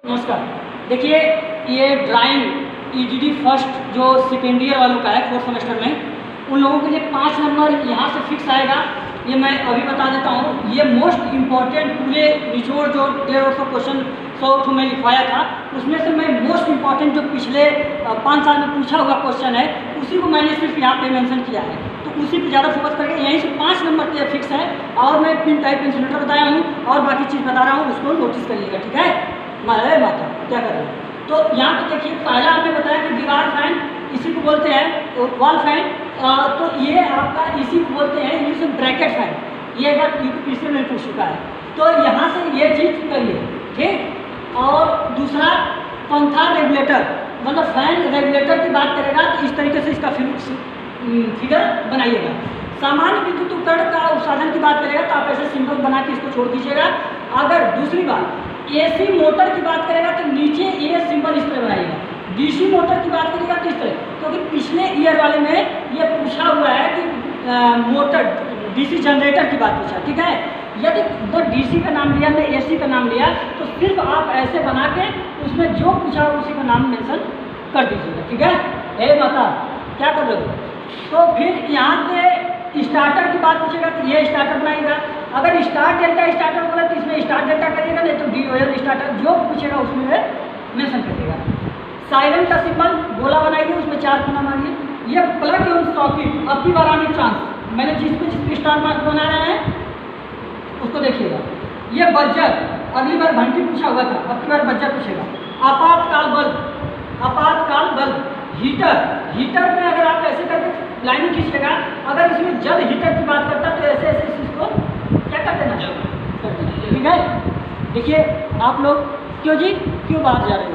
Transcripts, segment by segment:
नमस्कार। देखिए, ये ड्राइंग ईडीडी फर्स्ट जो सेकेंड ईयर वालों का है 4th सेमेस्टर में, उन लोगों के लिए 5 नंबर यहाँ से फिक्स आएगा। ये मैं अभी बता देता हूँ। ये मोस्ट इम्पॉर्टेंट पूरे निचोड़ जो 150 क्वेश्चन 100 में लिखवाया था, उसमें से मैं मोस्ट इम्पॉर्टेंट जो पिछले 5 साल में पूछा हुआ क्वेश्चन है उसी को मैंने सिर्फ यहाँ पे मेंशन किया है। तो उसी पे ज़्यादा फोकस करके यहीं से 5 नंबर के फिक्स है। और मैं पिन टाइप इंसुलेटर बताया हूँ और बाकी चीज़ बता रहा हूँ, उसको नोटिस करिएगा, ठीक है। माता क्या कर रहे हैं। तो यहाँ पे देखिए, पहला हमने बताया कि दीवार फैन, इसी को बोलते हैं वॉल फैन। तो ये आपका इसी को बोलते हैं इंग्लिश में ब्रैकेट फैन। ये अगर पिछले में पूछ चुका है तो यहाँ से ये चीज़ करिए, ठीक। और दूसरा पंखा रेगुलेटर, मतलब फैन रेगुलेटर की बात करेगा तो इस तरीके से इसका फिगर बनाइएगा। सामान्य विद्युत उपकरण का साधन की बात करेगा तो आप ऐसे सिंबल बना के इसको छोड़ दीजिएगा। अगर दूसरी बात एसी मोटर की बात करेगा तो नीचे ये सिंबल इस तरह बनाइएगा। डीसी मोटर की बात करेगा तो इस तरह, क्योंकि पिछले ईयर वाले में ये पूछा हुआ है कि मोटर डीसी जनरेटर की बात पूछा, ठीक है। यदि उधर डीसी का नाम लिया, मैं एसी का नाम लिया, तो सिर्फ आप ऐसे बना के उसमें जो पूछा हो उसी का नाम मेंशन कर दीजिएगा, ठीक है। हे माता क्या कर रहे हो। तो फिर यहाँ पे स्टार्टर की बात पूछेगा तो ये स्टार्टर बनाइएगा। अगर स्टार्ट डेल्टा स्टार्टर बोला तो इसमें स्टार्ट डेल्टा करिएगा, नहीं तो DOL स्टार्टर जो पूछेगा उसमें मेंशन करिएगा। साइलेंट का सिंबल गोला बनाइए, उसमें 4 कोना मारिए। ये प्लग एवं सॉकेट, अब की बार आने चांस, मैंने जिस पे स्टार मार्क बना रहा है उसको देखिएगा। ये बज्जर, अगली बार घंटी पूछा हुआ था, अब की बार बज्जर पूछेगा। आपातकाल बल्ब, आपातकाल बल्ब। हीटर, हीटर में अगर आप ऐसे करके लाइनिंग खींचिएगा, अगर इसमें जल हीटर की बात करता तो ऐसे ऐसे इसको क्या करते ना, ठीक है। देखिए आप लोग क्यों जी, क्यों बाहर जा रहे हो,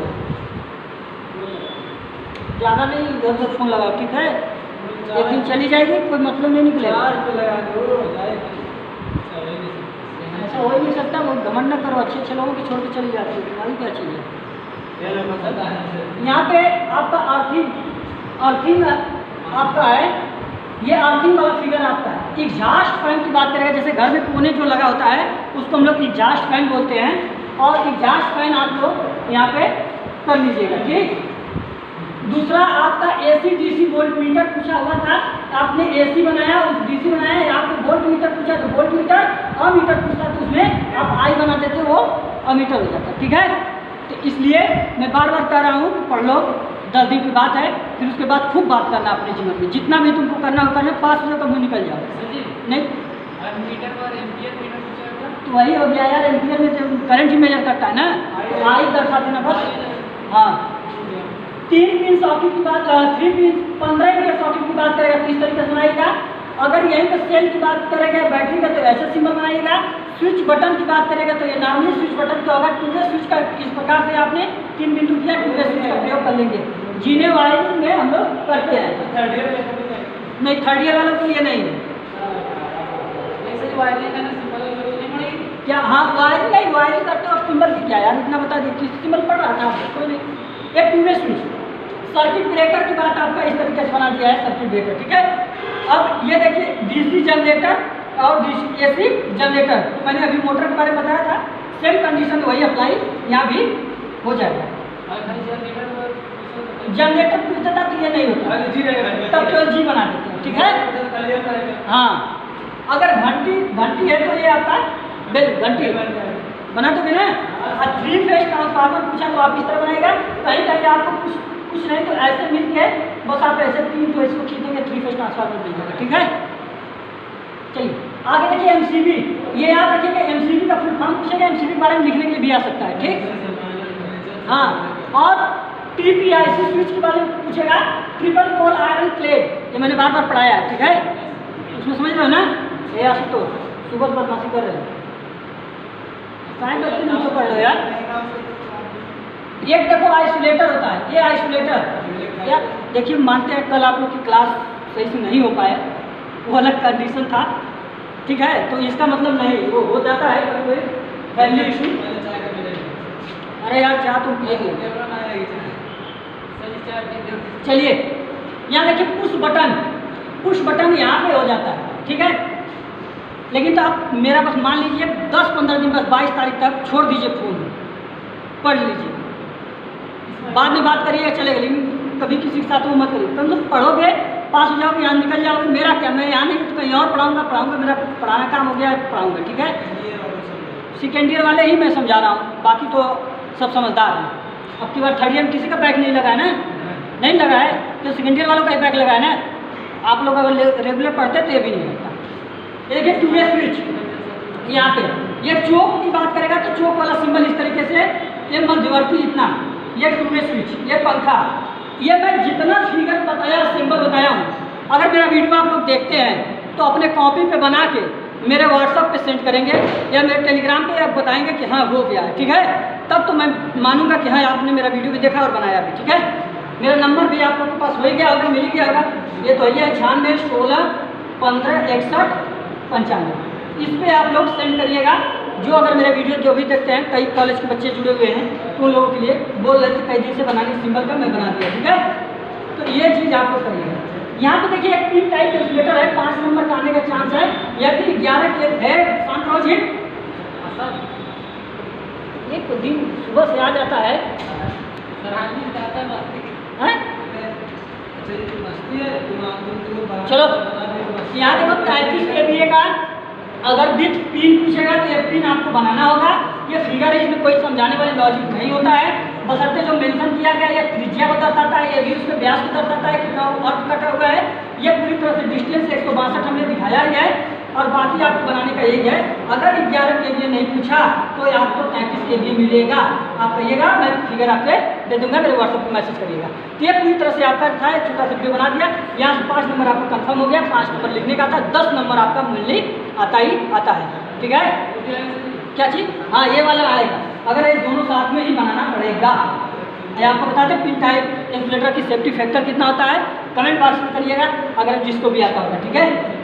ज़्यादा नहीं, इधर से फ़ोन लगाओ, ठीक है। एक दिन चली जाएगी, कोई मतलब नहीं निकलेगा। ऐसा हो ही नहीं सकता, वो घमंड न करो, अच्छे अच्छे लोगों की छोड़ के चली जाती है, तुम्हारी क्या चाहिए। यहाँ पे आपका अर्थिंग आपका है, ये अर्थिंग वाला फिगर आपका है। एग्जॉस्ट फैन की बात करेगा, जैसे घर में कोने जो लगा होता है उसको हम लोग एग्जॉस्ट फैन बोलते हैं, और एग्जॉस्ट फैन आप लोग यहाँ पे कर लीजिएगा, ठीक। दूसरा आपका AC DC वोल्ट मीटर पूछा हुआ था, आपने AC बनाया, उस DC बनाया, यहाँ पे वोल्ट मीटर पूछा तो वोल्ट मीटर, अमीटर पूछा तो उसमें आप I बना देते, वो अमीटर हो जाता, ठीक है। तो इसलिए मैं बार बार कह रहा हूँ कि पढ़ लो, 10 दिन की बात है, फिर उसके बाद खूब बात करना अपने जीवन में, जितना भी तुमको करना हो करना, 5 बजे तक निकल जाओ। नहीं मीटर और एम्पियर मीटर तो वही हो गया यार, एम्पियर में जो करंट ही मेजर करता है ना, तो आई दर्शा देना बस। हाँ, 3 पिन सॉकेट की बात, 3 पिन 15 मीटर सॉकेट की बात करेगा तो इस तरीके से बनाइएगा। अगर यहीं पर सेल की बात करेगा बैटरी का तो ऐसे सिंबल बनाइएगा। स्विच बटन की बात करेगा तो ये नॉर्मली स्विच बटन का होगा। 2-वे स्विच का इस प्रकार से आपने 3 बिंदु किया, 2-वे स्विच का प्रयोग कर लेंगे। जीने वायरिंग में हम लोग करते हैं, नहीं 3rd ईयर वालों के लिए नहीं है क्या। हाँ वायरिंग नहीं, वायरिंग करते हो सिंबल की क्या यार, इतना बता दिए, किस सिंबल पढ़ रहा था आपको, कोई नहीं। एक 2-वे स्विच। सर्किट ब्रेकर की बात आपका इस तरीके से बना दिया है, सर्किट ब्रेकर, ठीक है। अब ये देखिए DC जनरेटर और AC जनरेटर, तो मैंने अभी मोटर के बारे में बताया था, सेम कंडीशन वही अप्लाई यहाँ भी हो जाएगा। जनरेटर पूछता था तो ये नहीं होता, तब तो G बना देते हैं, ठीक है। हाँ, अगर घंटी है तो ये आता है बेल, घंटी बना दोगे ना। और 3 फेज ट्रांसफार्मर पूछा तो आप इस तरह बनाएगा, कहीं कहीं आपको कुछ नहीं तो ऐसे मिल के बस आप ऐसे 3 तो इसको खींचेंगे, 3 फेज ट्रांसफार्मर मिल जाएगा, ठीक है। चलिए आगे देखिए MCB, ये याद रखिएगा MCB का फुल फॉर्म पूछेगा, MCB के बारे में लिखने के लिए भी आ सकता है, ठीक। हाँ, और TPIC स्विच के बारे में पूछेगा, ट्रिपल पोल आयरन प्लेट, ये मैंने बार बार पढ़ाया है, ठीक है। उसमें समझ रहे हो ना, ये आशुतोष सुबह बदमाशी कर रहे हैं, साइंस बच्चे नीचे पढ़ लो यार। एक देखो आइसोलेटर होता है, ये आइसोलेटर या देखिए, मानते हैं कल आप लोग की क्लास सही से नहीं हो पाया, वो अलग कंडीशन था, ठीक है। तो इसका मतलब नहीं, वो हो जाता है कभी कोई फैमिली इशू। अरे यार चाह तुम पिएंगे। चलिए यहाँ देखिए पुश बटन यहाँ पे हो जाता है, ठीक है। लेकिन तो आप मेरा बस मान लीजिए 10-15 दिन, बस 22 तारीख तक छोड़ दीजिए फोन, पढ़ लीजिए। बाद में बात करिएगा चलेगा, लेकिन कभी किसी के साथ वो मत करिए। तुम तो पढ़ोगे, पास हो जाओगे, यहाँ निकल जाओगे, मेरा क्या, मैं यहाँ नहीं तो कहीं और पढ़ाऊँगा, मेरा पढ़ाना काम हो गया, पढ़ाऊँगा, ठीक है। सेकेंड ईयर वाले ही मैं समझा रहा हूँ, बाकी तो सब समझदार हैं। अब की बार थर्ड ईयर में किसी का बैक नहीं लगा है ना, नहीं लगा है, तो सेकेंड ईयर वालों का बैक लगा है ना। आप लोग अगर रेगुलर पढ़ते तो ये भी नहीं लगता। एक है टू वे स्विच, यहाँ पे ये चौक की बात करेगा तो चौक वाला सिंबल इस तरीके से, ये मध्यवर्ती इतना, ये टू वे स्विच, ये पंखा, ये मैं जितना फिगर बताया, सिंबल बताया हूँ, अगर मेरा वीडियो आप लोग देखते हैं तो अपने कॉपी पे बना के मेरे व्हाट्सएप पे सेंड करेंगे या मेरे टेलीग्राम पे आप बताएंगे कि हाँ हो गया है, ठीक है। तब तो मैं मानूंगा कि हाँ आपने मेरा वीडियो भी देखा और बनाया भी, ठीक है। मेरा नंबर भी आप लोगों के पास हो ही गया होगा, मिल गया होगा। ये तो है 96 16 15 61 95। इस पर आप लोग सेंड करिएगा। जो अगर मेरे वीडियो जो भी देखते हैं, कई कॉलेज के बच्चे जुड़े हुए हैं, तो उन लोगों के लिए बोल रहे थे कई दिन से बनाने सिंबल का, मैं बना दिया, ठीक है। तो ये चीज़ आपको करिएगा। यहाँ पे देखिए एक पिन टाइप कैलकुलेटर है, 5 नंबर का आने का चांस है, यदि 11 के है शांत रहो जी। एक दिन सुबह से आ जाता है, चलो यहाँ देखो 33 KVA का अगर बिट पिन पूछेगा तो ये पिन आपको बनाना होगा। ये फिगर है, इसमें कोई समझाने वाली लॉजिक नहीं होता है, बशर्ते जो मेंशन किया गया ये त्रिज्या को दर्शाता है, ये भी उसके व्यास को दर्शाता है, कितना अर्थ कटा हुआ है, ये पूरी तरह से डिस्टेंस 162 हमने दिखाया ही है। और बाकी आपको बनाने का यही है। अगर 11 KVA नहीं पूछा तो आपको 33 KVA मिलेगा। आप कहिएगा, मैं फिगर आपको दे दूंगा, मेरे व्हाट्सएप पर मैसेज करिएगा। तो ये पूरी तरह से आपका था, एक छोटा सा वीडियो बना दिया। यहाँ से 5 नंबर आपका कंफर्म हो गया, 5 नंबर लिखने का था, 10 नंबर आपका मूल्य आता ही आता है, ठीक है। क्या चीज़, हाँ ये वाला आएगा, अगर ये दोनों साथ में ही बनाना पड़ेगा। मैं आपको बता दें पिन टाइप कैलकुलेटर की सेफ्टी फैक्टर कितना होता है, कमेंट बॉक्स में करिएगा अगर जिसको भी आता होगा, ठीक है।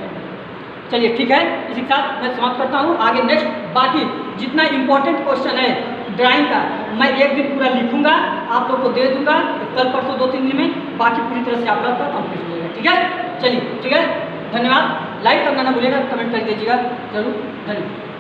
चलिए ठीक है, इसी के साथ मैं समाप्त करता हूँ। आगे नेक्स्ट बाकी जितना इंपॉर्टेंट क्वेश्चन है ड्राइंग का, मैं एक दिन पूरा लिखूंगा, आप लोग को दे दूंगा कल परसों 2-3 दिन में। बाकी पूरी तरह से आप लोग का कंप्लीट होगा, ठीक है। चलिए ठीक है, धन्यवाद। लाइक करना ना भूलिएगा, कमेंट कर दीजिएगा जरूर, धन्यवाद।